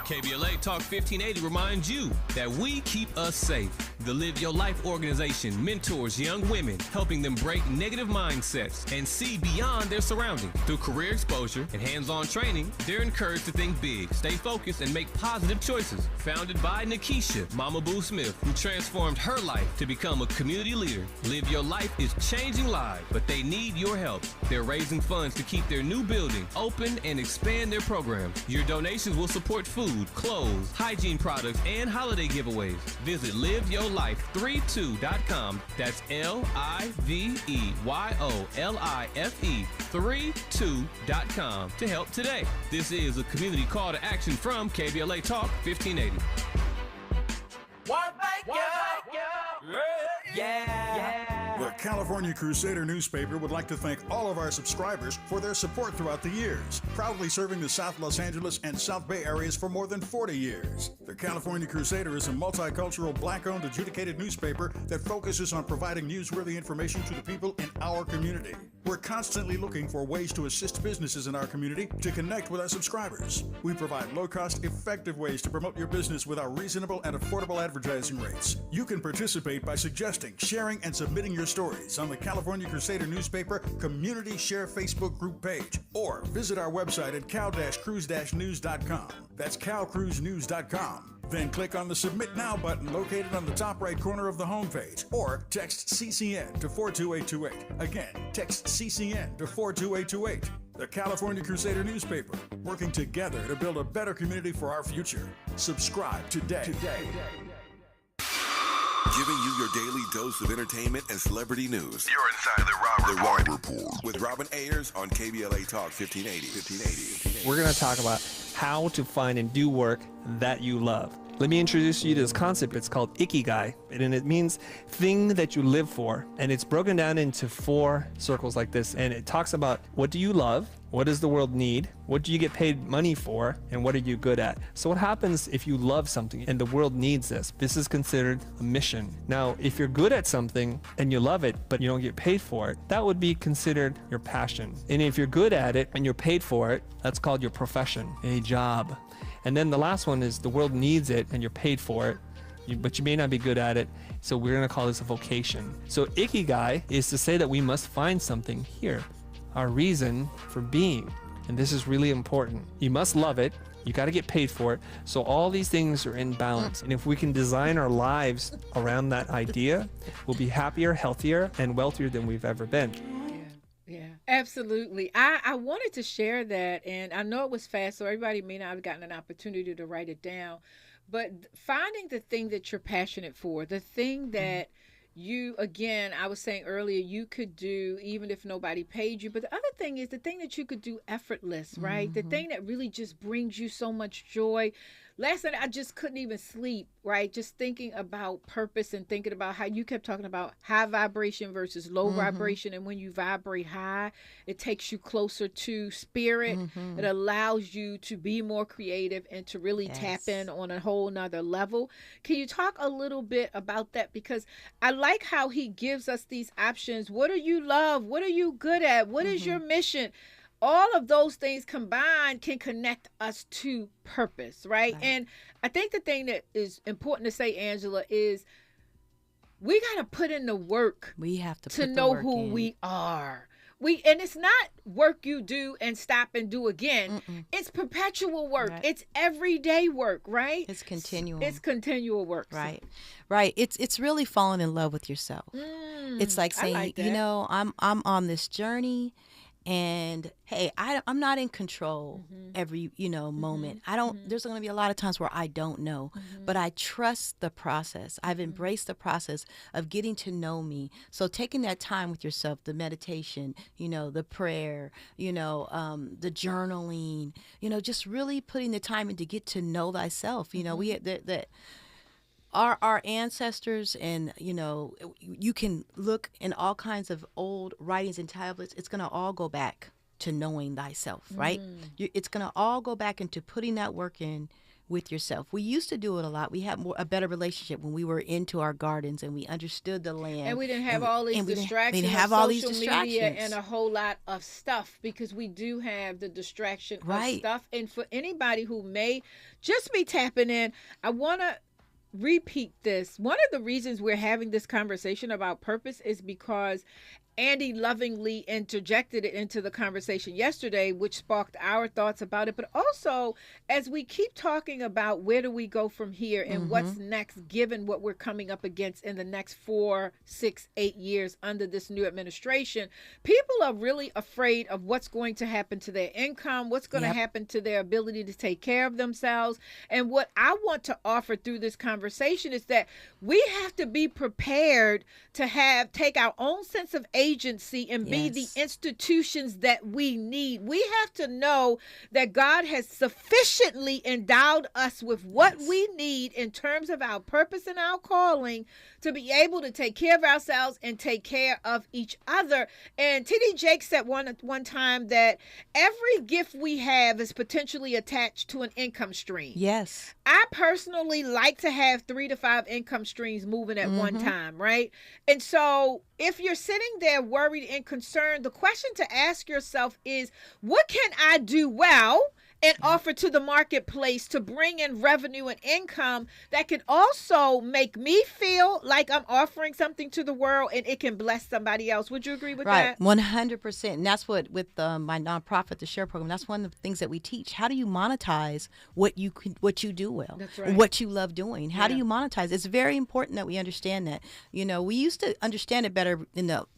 KBLA Talk 1580 reminds you that we keep us safe. The Live Your Life organization mentors young women, helping them break negative mindsets and see beyond their surroundings. Through career exposure and hands-on training, they're encouraged to think big, stay focused, and make positive choices. Founded by Nikisha Mama Boo Smith, who transformed her life to become a community leader. Live Your Life is changing lives, but they need your help. They're raising funds to keep their new building open and expand their programs. Your donations will support food, clothes, hygiene products, and holiday giveaways. Visit liveyourlife32.com. That's LIVEYOLIFE32.com to help today. This is a community call to action from KBLA Talk 1580. The California Crusader newspaper would like to thank all of our subscribers for their support throughout the years, proudly serving the South Los Angeles and South Bay areas for more than 40 years. The California Crusader is a multicultural, black-owned, adjudicated newspaper that focuses on providing newsworthy information to the people in our community. We're constantly looking for ways to assist businesses in our community to connect with our subscribers. We provide low-cost, effective ways to promote your business with our reasonable and affordable advertising rates. You can participate by suggesting, sharing, and submitting your stories on the California Crusader newspaper Community Share Facebook group page, or visit our website at cal-cruise-news.com. That's calcruisenews.com. Then click on the Submit Now button located on the top right corner of the homepage, or text CCN to 42828. Again, text CCN to 42828. The California Crusader newspaper, working together to build a better community for our future. Subscribe today. Giving you your daily dose of entertainment and celebrity news. You're inside the Rob Report. With Robin Ayers on KBLA Talk 1580. We're going to talk about how to find and do work that you love. Let me introduce you to this concept. It's called Ikigai, and it means thing that you live for. And it's broken down into 4 circles like this. And it talks about, what do you love? What does the world need? What do you get paid money for? And what are you good at? So what happens if you love something and the world needs this? This is considered a mission. Now, if you're good at something and you love it, but you don't get paid for it, that would be considered your passion. And if you're good at it and you're paid for it, that's called your profession, a job. And then the last one is the world needs it and you're paid for it, but you may not be good at it. So we're going to call this a vocation. So Ikigai is to say that we must find something here, our reason for being. And this is really important. You must love it. You got to get paid for it. So all these things are in balance. And if we can design our lives around that idea, we'll be happier, healthier, and wealthier than we've ever been. Yeah, absolutely. I wanted to share that, and I know it was fast, so everybody may not have gotten an opportunity to write it down, but finding the thing that you're passionate for, the thing that you, again, I was saying earlier, you could do even if nobody paid you. But the other thing is the thing that you could do effortless, right? The thing that really just brings you so much joy. Last night, I just couldn't even sleep, right? Just thinking about purpose and thinking about how you kept talking about high vibration versus low vibration. And when you vibrate high, it takes you closer to spirit. It allows you to be more creative and to really tap in on a whole nother level. Can you talk a little bit about that? Because I like how he gives us these options. What do you love? What are you good at? What is your mission? All of those things combined can connect us to purpose, right? And I think the thing that is important to say, Angela, is we got to put in the work. We have to know who we are. And it's not work you do and stop and do again. It's perpetual work. Right. It's everyday work, right? It's continual. It's continual work. Right. Right. It's really falling in love with yourself. It's like saying, you know, I'm on this journey. And hey, I'm not in control every, moment. There's going to be a lot of times where I don't know, but I trust the process. I've embraced the process of getting to know me. So taking that time with yourself, the meditation, the prayer, the journaling, just really putting the time in to get to know thyself. We had that. Our ancestors, and you can look in all kinds of old writings and tablets. It's going to all go back to knowing thyself, right? It's going to all go back into putting that work in with yourself. We used to do it a lot. We had a better relationship when we were into our gardens and we understood the land. And we didn't have all these distractions. We didn't have all these distractions. Media and a whole lot of stuff, because we do have the distraction of stuff. And for anybody who may just be tapping in, I want to repeat this. One of the reasons we're having this conversation about purpose is because Andy lovingly interjected it into the conversation yesterday, which sparked our thoughts about it. But also, as we keep talking about where do we go from here and what's next, given what we're coming up against in the next 4, 6, 8 years under this new administration, people are really afraid of what's going to happen to their income, what's going to happen to their ability to take care of themselves. And what I want to offer through this conversation is that we have to be prepared to take our own sense of agency and be the institutions that we need. We have to know that God has sufficiently endowed us with what we need in terms of our purpose and our calling to be able to take care of ourselves and take care of each other. And T.D. Jakes said one time that every gift we have is potentially attached to an income stream. Yes. I personally like to have 3 to 5 income streams moving at one time, right? And so if you're sitting there there worried and concerned, the question to ask yourself is, what can I do well and offer to the marketplace to bring in revenue and income that can also make me feel like I'm offering something to the world and it can bless somebody else? Would you agree with that? 100%. And that's what, with my nonprofit, the Share program, that's one of the things that we teach. How do you monetize what you do well? That's right. What you love doing? How do you monetize? It's very important that we understand that. You know, we used to understand it better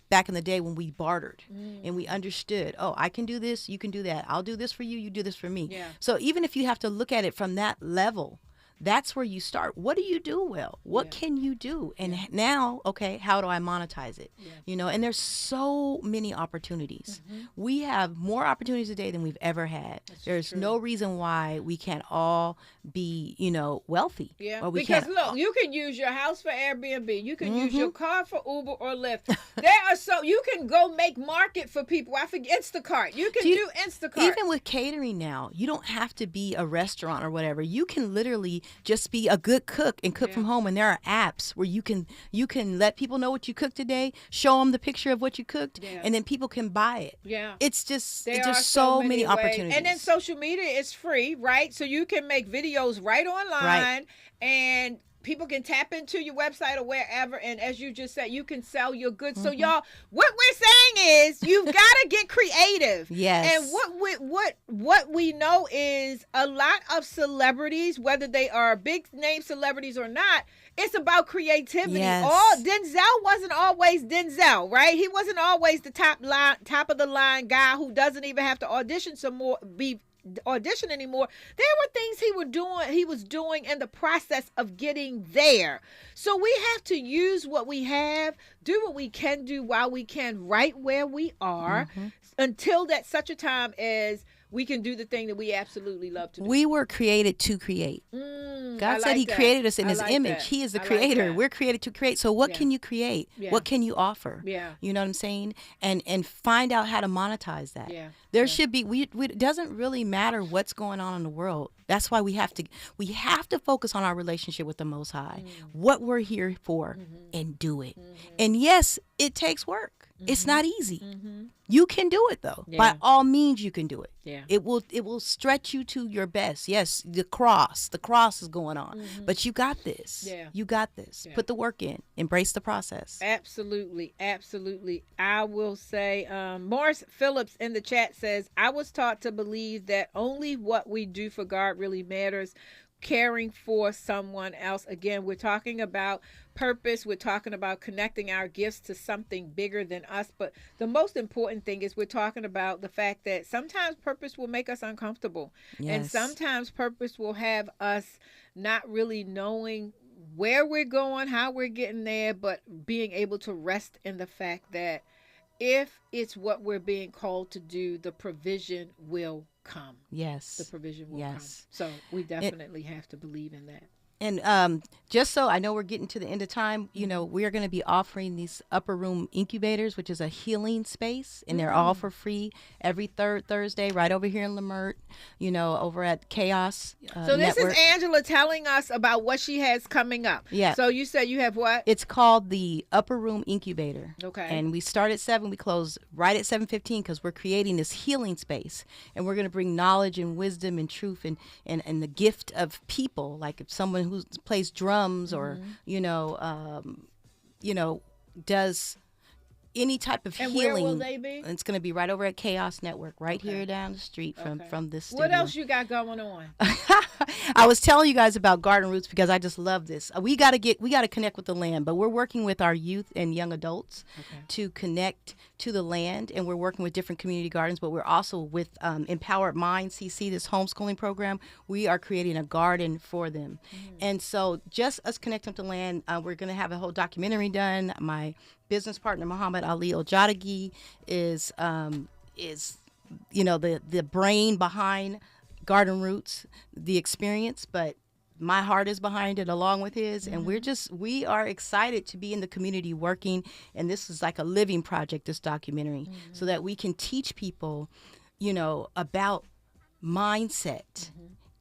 back in the day when we bartered and we understood, oh, I can do this, you can do that. I'll do this for you, you do this for me. Yeah. So even if you have to look at it from that level, that's where you start. What do you do well? What can you do? And now, okay, how do I monetize it? Yeah. You know, and there's so many opportunities. We have more opportunities today than we've ever had. There's no reason why we can't all be, you know, wealthy. Yeah, because look, you can use your house for Airbnb. You can use your car for Uber or Lyft. You can go make market for people. I forget Instacart. You can do Instacart. Even with catering now, you don't have to be a restaurant or whatever. You can literally just be a good cook and cook from home. And there are apps where you can let people know what you cooked today, show them the picture of what you cooked, and then people can buy it. Yeah, it's just so many opportunities. And then social media is free, right? So you can make videos right online, and people can tap into your website or wherever, and as you just said, you can sell your goods. So y'all, what we're saying is you've got to get creative. Yes. And what we know is a lot of celebrities, whether they are big name celebrities or not, it's about creativity. Yes. Denzel wasn't always Denzel, right? He wasn't always the top of the line guy who doesn't even have to audition anymore. There were things he was doing in the process of getting there. So we have to use what we have, do what we can do while we can, right where we are, until that such a time as we can do the thing that we absolutely love to do. We were created to create. God said he created us in his image. He is the creator. We're created to create. So what can you create? What can you offer? You know what I'm saying? And find out how to monetize that. There should be, it doesn't really matter what's going on in the world. That's why we have to focus on our relationship with the Most High, what we're here for, and do it. And yes, it takes work. It's not easy. You can do it though. By all means, you can do it. It will stretch you to your best. Yes, the cross is going on, but you got this. You got this. Put the work in. Embrace the process. Absolutely, absolutely. I will say, Morris Phillips in the chat says, I was taught to believe that only what we do for God really matters. Caring for someone else. Again, we're talking about purpose. We're talking about connecting our gifts to something bigger than us. But the most important thing is we're talking about the fact that sometimes purpose will make us uncomfortable. Yes. And sometimes purpose will have us not really knowing where we're going, how we're getting there, but being able to rest in the fact that if it's what we're being called to do, the provision will come. Yes. The provision will come. So we definitely have to believe in that. And just so I know we're getting to the end of time, you know, we are going to be offering these upper room incubators, which is a healing space, and they're all for free every third Thursday right over here in Lamert, you know, over at Chaos So this Network. is Angela telling us about what she has coming up. Yeah. So you said you have what? It's called the Upper Room Incubator. Okay. And we start at 7, we close right at 7:15 because we're creating this healing space, and we're going to bring knowledge and wisdom and truth and the gift of people, like if someone who plays drums or you know does any type of healing. Where will they be? It's going to be right over at Chaos Network, right here down the street from this studio. What else you got going on? I was telling you guys about Garden Roots because I just love this. We got to connect with the land, but we're working with our youth and young adults to connect to the land, and we're working with different community gardens, but we're also with Empowered Minds CC, this homeschooling program. We are creating a garden for them. And so just us connecting to the land, we're going to have a whole documentary done. My business partner, Muhammad Ali Ojadagi, is you know, the brain behind Garden Roots, the experience, but my heart is behind it along with his, and we are excited to be in the community working, and this is like a living project, this documentary, so that we can teach people, you know, about mindset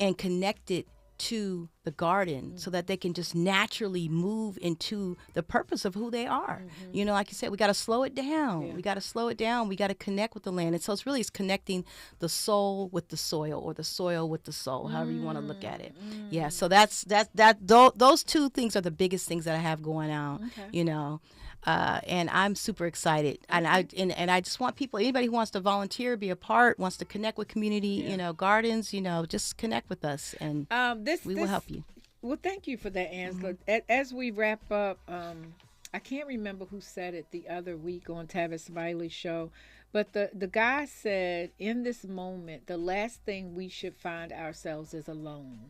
and connect it to the garden so that they can just naturally move into the purpose of who they are. You know, like you said, we got to slow it down. Yeah. We got to slow it down. We got to connect with the land. And so it's connecting the soul with the soil, or the soil with the soul, however you want to look at it. Yeah. So those two things are the biggest things that I have going on, you know. And I'm super excited, and I just want people, anybody who wants to volunteer, be a part, wants to connect with community, you know, gardens, you know, just connect with us, and we will help you. Well, thank you for that, Angela. As we wrap up, I can't remember who said it the other week on Tavis Smiley's show, but the guy said, in this moment, the last thing we should find ourselves is alone.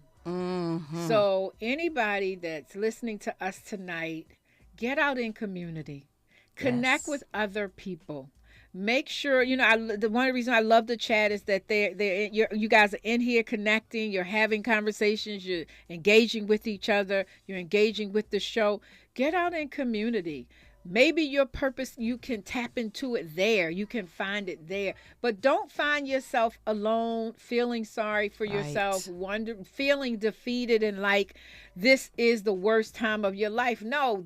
So anybody that's listening to us tonight, get out in community, connect with other people. Make sure, you know, one of the reasons I love the chat is that you guys are in here connecting, you're having conversations, you're engaging with each other, you're engaging with the show. Get out in community. Maybe your purpose, you can tap into it there. You can find it there. But don't find yourself alone, feeling sorry for yourself, feeling defeated and like this is the worst time of your life. No,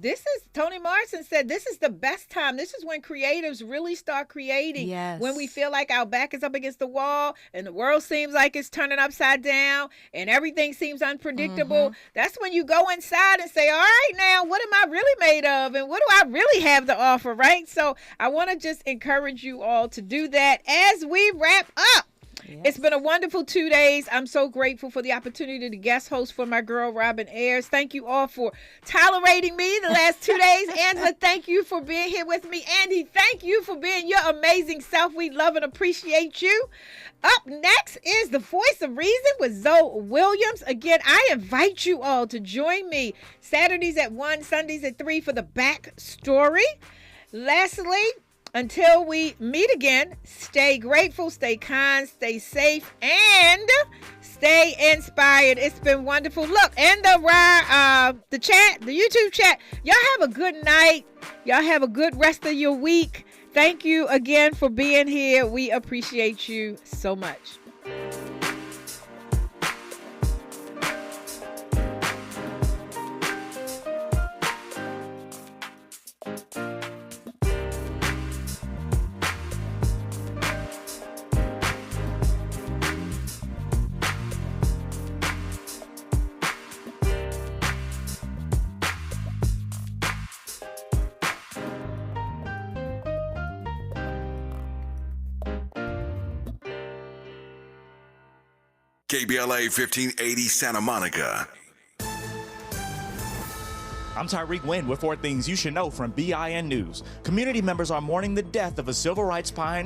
Toni Morrison said, this is the best time. This is when creatives really start creating. Yes. When we feel like our back is up against the wall and the world seems like it's turning upside down and everything seems unpredictable. That's when you go inside and say, all right, now, what am I really made of? And what do I really have to offer, right? So I want to just encourage you all to do that as we wrap up. Yes. It's been a wonderful 2 days. I'm so grateful for the opportunity to guest host for my girl, Robin Ayers. Thank you all for tolerating me the last 2 days. Angela, thank you for being here with me. Andy, thank you for being your amazing self. We love and appreciate you. Up next is The Voice of Reason with Zoe Williams. Again, I invite you all to join me Saturdays at 1, Sundays at 3 for the back story. Lastly, until we meet again, stay grateful, stay kind, stay safe, and stay inspired. It's been wonderful. Look, and the chat, the YouTube chat, y'all have a good night. Y'all have a good rest of your week. Thank you again for being here. We appreciate you so much. KBLA 1580 Santa Monica. I'm Tyreek Wynn with 4 things you should know from BIN News. Community members are mourning the death of a civil rights pioneer